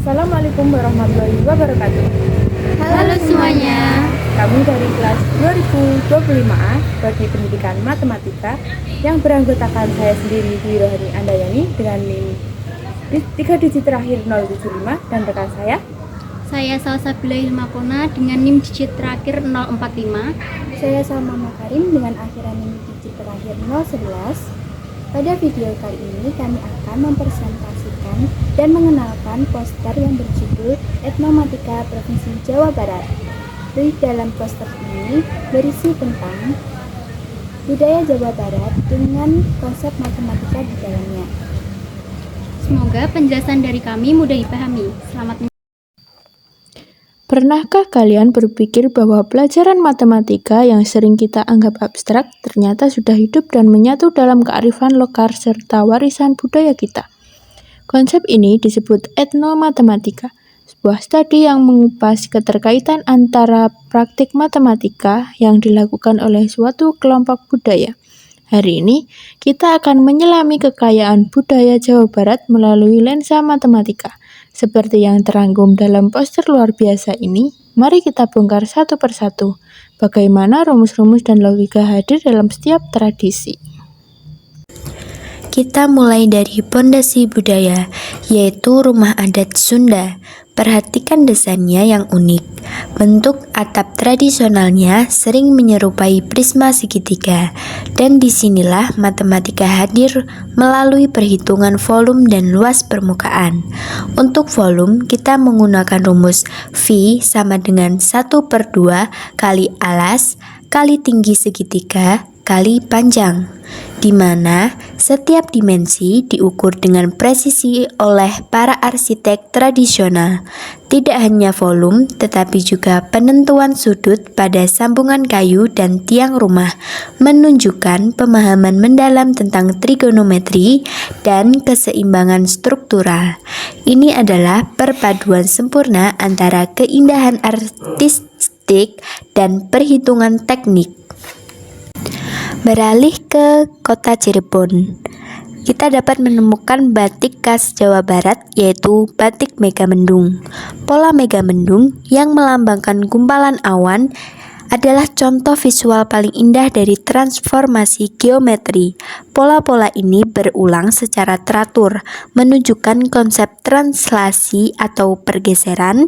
Assalamualaikum warahmatullahi wabarakatuh. Halo semuanya. Kami dari kelas 2025A Prodi Pendidikan Matematika yang beranggotakan saya sendiri Dwi Rohani Andayani dengan NIM 3 digit terakhir 075 dan rekan Saya Salsabila Hilmakona dengan NIM digit terakhir 045. Saya Salma Makarim dengan akhiran NIM digit terakhir 011. Pada video kali ini kami akan mempresentasikan dan mengenalkan poster yang berjudul Etnomatika Provinsi Jawa Barat. Di dalam poster ini berisi tentang budaya Jawa Barat dengan konsep matematika di dalamnya. Semoga penjelasan dari kami mudah dipahami. Selamat. Pernahkah kalian berpikir bahwa pelajaran matematika yang sering kita anggap abstrak ternyata sudah hidup dan menyatu dalam kearifan lokal serta warisan budaya kita? Konsep ini disebut etnomatematika, sebuah studi yang mengupas keterkaitan antara praktik matematika yang dilakukan oleh suatu kelompok budaya. Hari ini, kita akan menyelami kekayaan budaya Jawa Barat melalui lensa matematika. Seperti yang terangkum dalam poster luar biasa ini, mari kita bongkar satu persatu bagaimana rumus-rumus dan logika hadir dalam setiap tradisi. Kita mulai dari pondasi budaya, yaitu rumah adat Sunda. Perhatikan desainnya yang unik. Bentuk atap tradisionalnya sering menyerupai prisma segitiga, dan disinilah matematika hadir melalui perhitungan volume dan luas permukaan. Untuk volume, kita menggunakan rumus V sama dengan 1/2 kali alas kali tinggi segitiga kali panjang, di mana setiap dimensi diukur dengan presisi oleh para arsitek tradisional. Tidak hanya volume, tetapi juga penentuan sudut pada sambungan kayu dan tiang rumah menunjukkan pemahaman mendalam tentang trigonometri dan keseimbangan struktural. Ini adalah perpaduan sempurna antara keindahan artistik dan perhitungan teknik. Beralih ke kota Cirebon, kita dapat menemukan batik khas Jawa Barat, yaitu batik Megamendung. Pola Megamendung yang melambangkan gumpalan awan adalah contoh visual paling indah dari transformasi geometri. Pola-pola ini berulang secara teratur, menunjukkan konsep translasi atau pergeseran,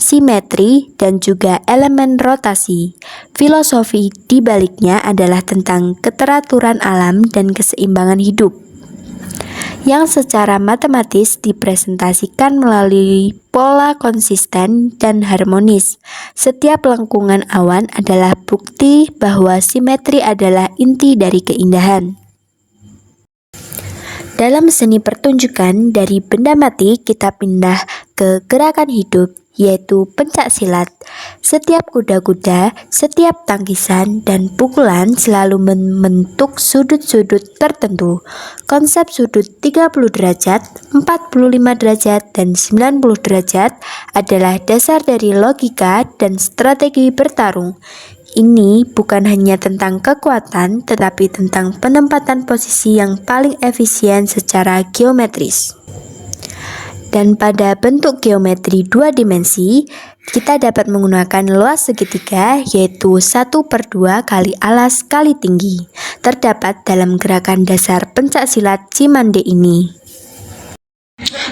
simetri, dan juga elemen rotasi. Filosofi di baliknya adalah tentang keteraturan alam dan keseimbangan hidup, yang secara matematis dipresentasikan melalui pola konsisten dan harmonis. Setiap lengkungan awan adalah bukti bahwa simetri adalah inti dari keindahan. Dalam seni pertunjukan dari benda mati, kita pindah ke gerakan hidup, yaitu pencak silat. Setiap kuda-kuda, setiap tangkisan, dan pukulan selalu membentuk sudut-sudut tertentu. Konsep sudut 30 derajat, 45 derajat, dan 90 derajat adalah dasar dari logika dan strategi bertarung. Ini bukan hanya tentang kekuatan, tetapi tentang penempatan posisi yang paling efisien secara geometris. Dan pada bentuk geometri 2 dimensi, kita dapat menggunakan luas segitiga, yaitu 1/2 kali alas kali tinggi, terdapat dalam gerakan dasar pencaksilat Cimande ini.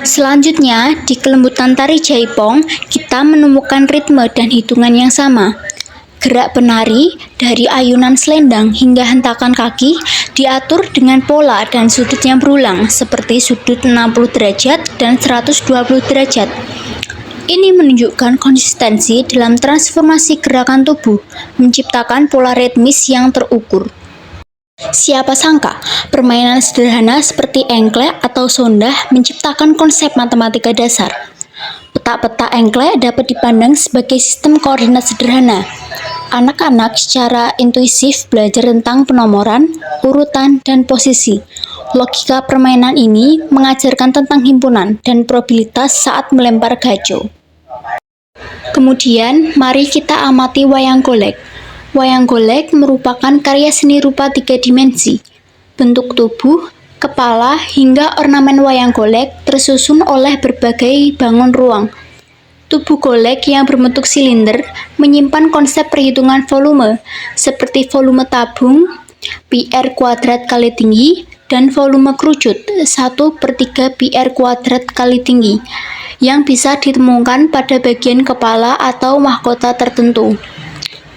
Selanjutnya, di kelembutan tari jaipong, kita menemukan ritme dan hitungan yang sama. Gerak penari dari ayunan selendang hingga hentakan kaki diatur dengan pola dan sudut yang berulang seperti sudut 60 derajat dan 120 derajat. Ini menunjukkan konsistensi dalam transformasi gerakan tubuh, menciptakan pola ritmis yang terukur. Siapa sangka, permainan sederhana seperti engklek atau sondah menciptakan konsep matematika dasar. Peta-peta engklek dapat dipandang sebagai sistem koordinat sederhana. Anak-anak secara intuisif belajar tentang penomoran, urutan, dan posisi. Logika permainan ini mengajarkan tentang himpunan dan probabilitas saat melempar gajo. Kemudian, mari kita amati wayang golek. Wayang golek merupakan karya seni rupa 3 dimensi. Bentuk tubuh, kepala, hingga ornamen wayang golek tersusun oleh berbagai bangun ruang. Tubuh golek yang berbentuk silinder menyimpan konsep perhitungan volume, seperti volume tabung, PR kuadrat kali tinggi, dan volume kerucut 1/3 PR kuadrat kali tinggi, yang bisa ditemukan pada bagian kepala atau mahkota tertentu.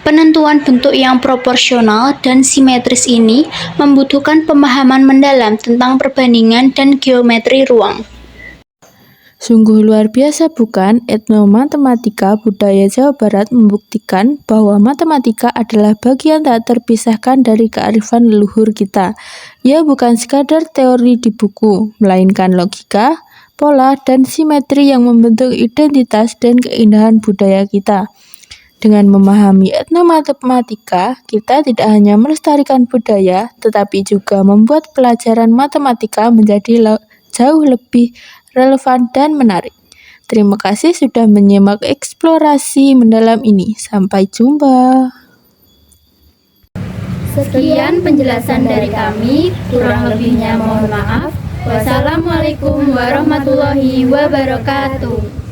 Penentuan bentuk yang proporsional dan simetris ini membutuhkan pemahaman mendalam tentang perbandingan dan geometri ruang. Sungguh luar biasa bukan? Etnomatematika Budaya Jawa Barat membuktikan bahwa matematika adalah bagian tak terpisahkan dari kearifan leluhur kita. Ia bukan sekadar teori di buku, melainkan logika, pola, dan simetri yang membentuk identitas dan keindahan budaya kita. Dengan memahami etnomatematika, kita tidak hanya melestarikan budaya, tetapi juga membuat pelajaran matematika menjadi jauh lebih relevan dan menarik. Terima kasih sudah menyimak eksplorasi mendalam ini. Sampai jumpa. Sekian penjelasan dari kami, kurang lebihnya mohon maaf. Wassalamualaikum warahmatullahi wabarakatuh.